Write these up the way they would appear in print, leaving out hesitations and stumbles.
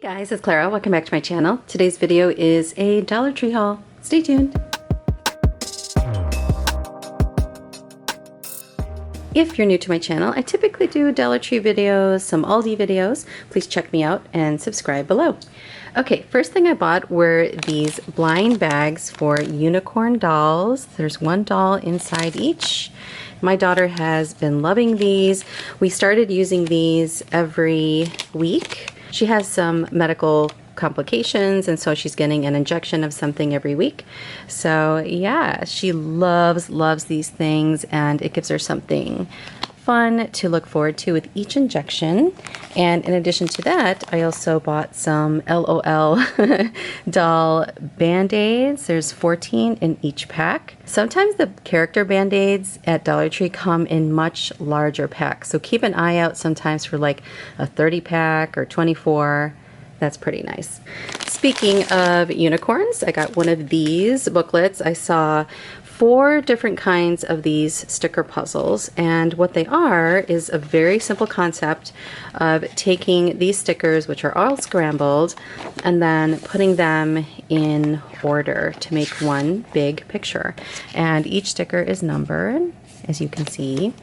Guys, it's Clara. Welcome back to my channel. Today's video is a Dollar Tree haul. Stay tuned. If you're new to my channel, I typically do Dollar Tree videos, some Aldi videos. Please check me out and subscribe below. Okay, first thing I bought were these blind bags for unicorn dolls. There's one doll inside each. My daughter has been loving these. We started using these every week. She has some medical complications, and so she's getting an injection of something every week. So yeah, she loves these things, and it gives her something fun to look forward to with each injection. And in addition to that, I also bought some LOL doll band-aids. There's 14 in each pack. Sometimes the character band-aids at Dollar Tree come in much larger packs, so keep an eye out sometimes for like a 30 pack or 24. That's pretty nice. Speaking of unicorns, I got one of these booklets. I saw 4 different kinds of these sticker puzzles, and what they are is a very simple concept of taking these stickers, which are all scrambled, and then putting them in order to make one big picture. And each sticker is numbered, as you can see.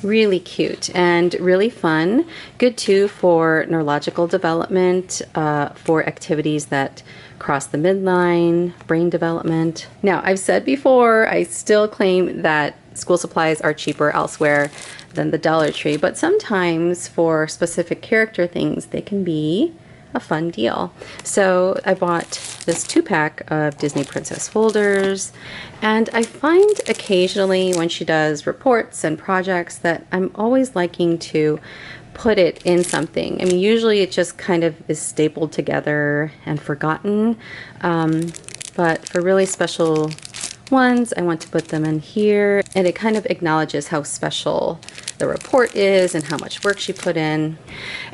Really cute and really fun. Good too for neurological development, for activities that cross the midline, brain development. Now, I've said before, I still claim that school supplies are cheaper elsewhere than the Dollar Tree, but sometimes for specific character things, they can be a fun deal. So I bought this 2-pack of Disney Princess folders, and I find occasionally when she does reports and projects that I'm always liking to put it in something. I mean, usually it just kind of is stapled together and forgotten, but for really special ones, I want to put them in here, and it kind of acknowledges how special the report is and how much work she put in.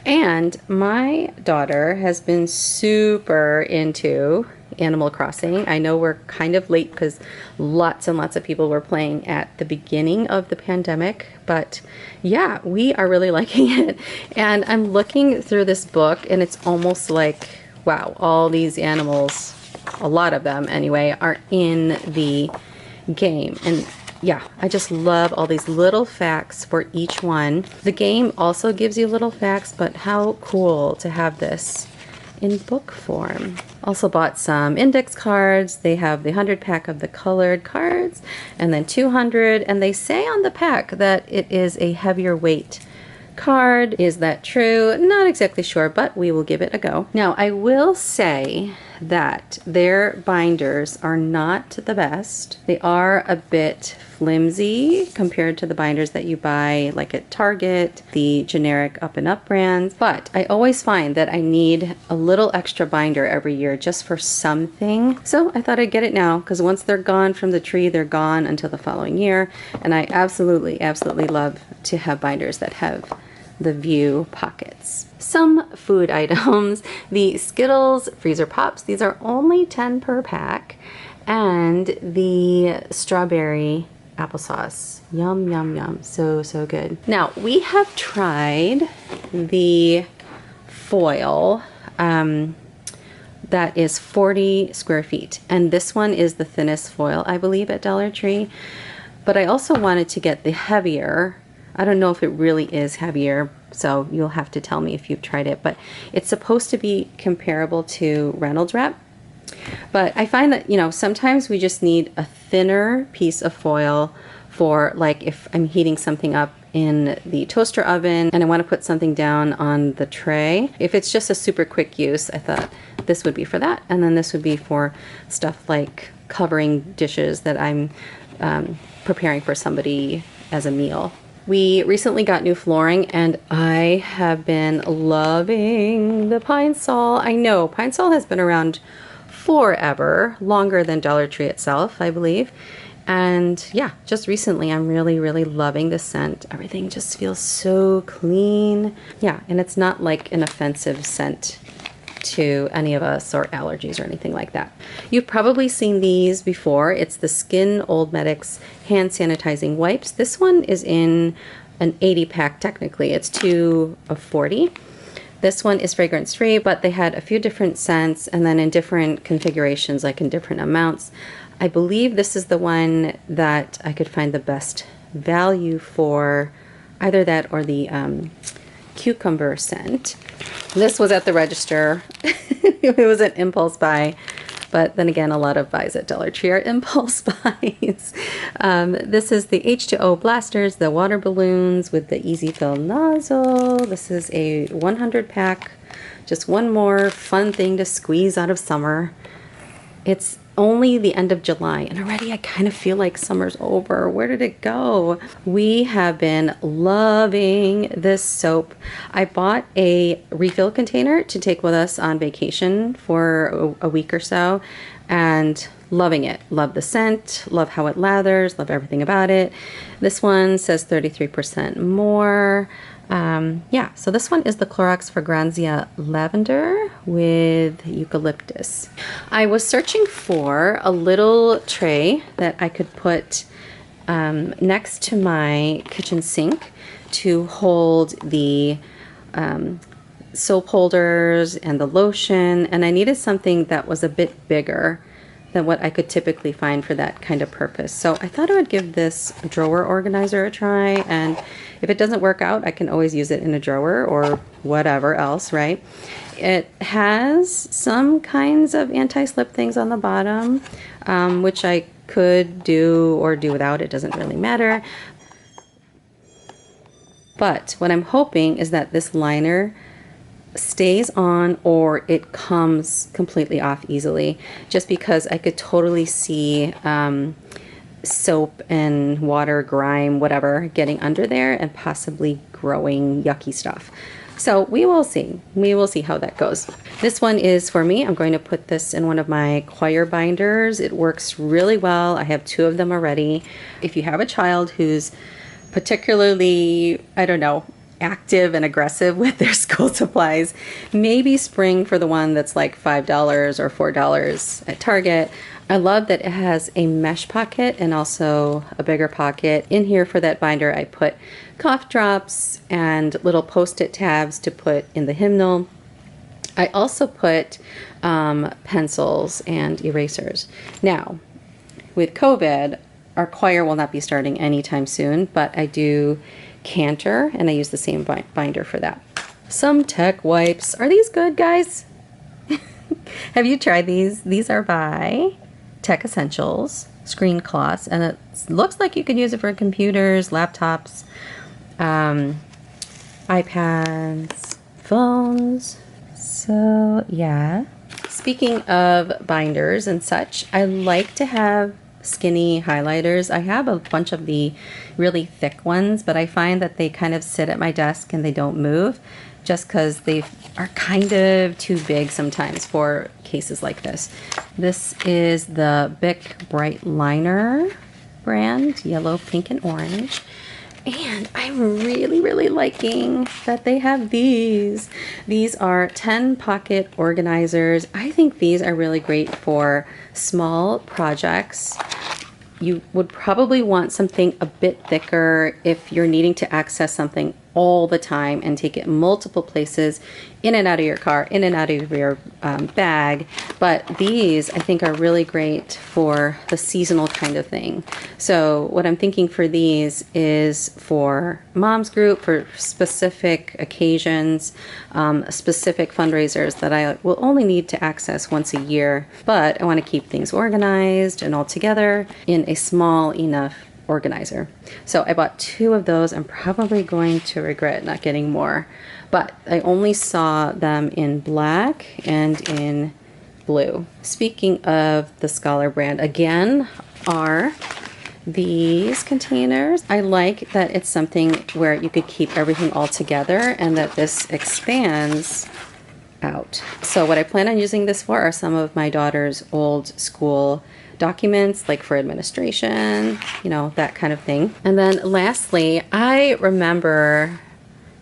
And my daughter has been super into Animal Crossing. I know we're kind of late because lots and lots of people were playing at the beginning of the pandemic, but yeah, we are really liking it. And I'm looking through this book, and it's almost like, wow, all these animals, a lot of them anyway, are in the game. And yeah, I just love all these little facts for each one. The game also gives you little facts, but how cool to have this in book form. Also bought some index cards. They have the 100-pack of the colored cards, and then 200, and they say on the pack that it is a heavier weight card. Is that true? Not exactly sure, but we will give it a go. Now, I will say that their binders are not the best. They are a bit flimsy compared to the binders that you buy like at Target, the generic Up and Up brands, but I always find that I need a little extra binder every year just for something. So I thought I'd get it now, because once they're gone from the tree, they're gone until the following year, and I absolutely love to have binders that have the view pockets. Some food items. The Skittles Freezer Pops, these are only 10 per pack, and the strawberry applesauce. Yum, yum, yum. So good. Now, we have tried the foil that is 40 square feet, and this one is the thinnest foil, I believe, at Dollar Tree, but I also wanted to get the heavier. I don't know if it really is heavier, so you'll have to tell me if you've tried it, but it's supposed to be comparable to Reynolds Wrap. But I find that, you know, sometimes we just need a thinner piece of foil for, like, if I'm heating something up in the toaster oven and I want to put something down on the tray. If it's just a super quick use, I thought this would be for that, and then this would be for stuff like covering dishes that I'm preparing for somebody as a meal. We recently got new flooring, and I have been loving the Pine Sol. I know Pine Sol has been around forever, longer than Dollar Tree itself, I believe. And yeah, just recently I'm really loving the scent. Everything just feels so clean. Yeah, and it's not like an offensive scent to any of us, or allergies or anything like that. You've probably seen these before. It's the Skin Old Medics hand sanitizing wipes. This one is in an 80 pack technically. It's 2 of 40. This one is fragrance free, but they had a few different scents and then in different configurations, like in different amounts. I believe this is the one that I could find the best value for, either that or the cucumber scent. This was at the register. It was an impulse buy, but then again, a lot of buys at Dollar Tree are impulse buys. This is the H2O blasters, the water balloons with the easy fill nozzle. This is a 100 pack, just one more fun thing to squeeze out of summer. It's only the end of July and already I kind of feel like summer's over. Where did it go? We have been loving this soap. I bought a refill container to take with us on vacation for a week or so and loving it. Love the scent, love how it lathers, love everything about it. This one says 33% more. Yeah, so this one is the Clorox Fragranza Lavender with Eucalyptus. I was searching for a little tray that I could put next to my kitchen sink to hold the soap holders and the lotion, and I needed something that was a bit bigger than what I could typically find for that kind of purpose. So I thought I would give this drawer organizer a try, and if it doesn't work out, I can always use it in a drawer or whatever else, right? It has some kinds of anti-slip things on the bottom, which I could do or do without. It doesn't really matter. But what I'm hoping is that this liner stays on or it comes completely off easily, just because I could totally see soap and water, grime, whatever, getting under there and possibly growing yucky stuff. So we will see. We will see how that goes. This one is for me. I'm going to put this in one of my choir binders. It works really well. I have 2 of them already. If you have a child who's particularly, I don't know, active and aggressive with their school supplies, maybe spring for the one that's like $5 or $4 at Target. I love that it has a mesh pocket and also a bigger pocket. In here for that binder, I put cough drops and little post-it tabs to put in the hymnal. I also put pencils and erasers. Now, with COVID, our choir will not be starting anytime soon, but I do Canter, and I use the same binder for that. Some tech wipes. Are these good, guys? Have you tried these? These are by Tech Essentials Screen Cloths, and it looks like you could use it for computers, laptops, iPads, phones. So yeah. Speaking of binders and such, I like to have skinny highlighters. I have a bunch of the really thick ones, but I find that they kind of sit at my desk and they don't move just because they are kind of too big sometimes for cases like this. This is the Bic Bright Liner brand, yellow, pink, and orange. And I'm really liking that they have these. These are 10 pocket organizers. I think these are really great for small projects. You would probably want something a bit thicker if you're needing to access something all the time and take it multiple places, in and out of your car, in and out of your bag. But these I think are really great for the seasonal kind of thing. So what I'm thinking for these is for mom's group, for specific occasions, specific fundraisers that I will only need to access once a year, but I want to keep things organized and all together in a small enough organizer. So I bought 2 of those. I'm probably going to regret not getting more, but I only saw them in black and in blue. Speaking of the Scholar brand, again, are these containers. I like that it's something where you could keep everything all together and that this expands out. So what I plan on using this for are some of my daughter's old school documents, like for administration, you know, that kind of thing. And then lastly, I remember,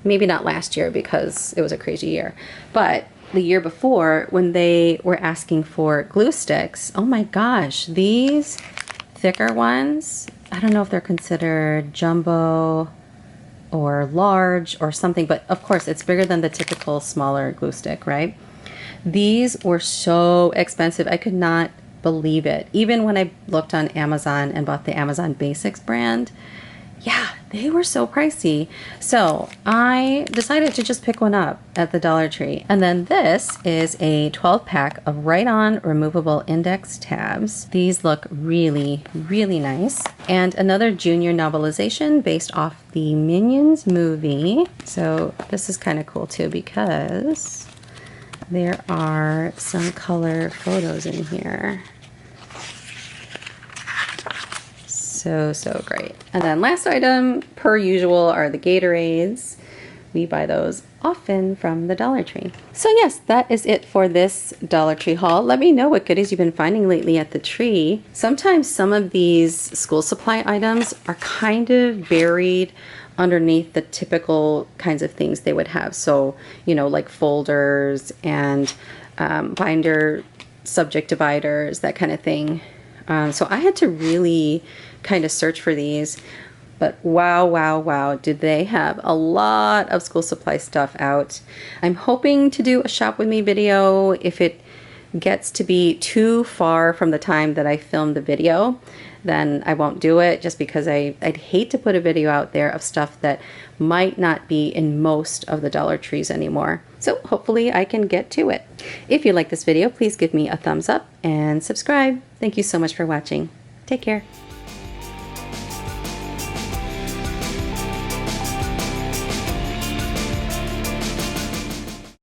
maybe not last year because it was a crazy year, but the year before when they were asking for glue sticks. Oh my gosh, these thicker ones, I don't know if they're considered jumbo or large or something, but of course it's bigger than the typical smaller glue stick, right? These were so expensive. I could not believe it. Even when I looked on Amazon and bought the Amazon Basics brand, yeah, they were so pricey. So I decided to just pick one up at the Dollar Tree. And then this is a 12 pack of Right-On removable index tabs. These look really, really nice. And another junior novelization based off the Minions movie. So this is kind of cool too because there are some color photos in here. So great. And then last item, per usual, are the Gatorades. We buy those often from the Dollar Tree. So yes, that is it for this Dollar Tree haul. Let me know what goodies you've been finding lately at the tree. Sometimes some of these school supply items are kind of buried underneath the typical kinds of things they would have. So, you know, like folders and binder subject dividers, that kind of thing. So I had to really kind of search for these, but wow, did they have a lot of school supply stuff out. I'm hoping to do a shop with me video. If it gets to be too far from the time that I filmed the video, then I won't do it, just because I'd hate to put a video out there of stuff that might not be in most of the Dollar Trees anymore. So hopefully I can get to it. If you like this video, please give me a thumbs up and subscribe. Thank you so much for watching. Take care.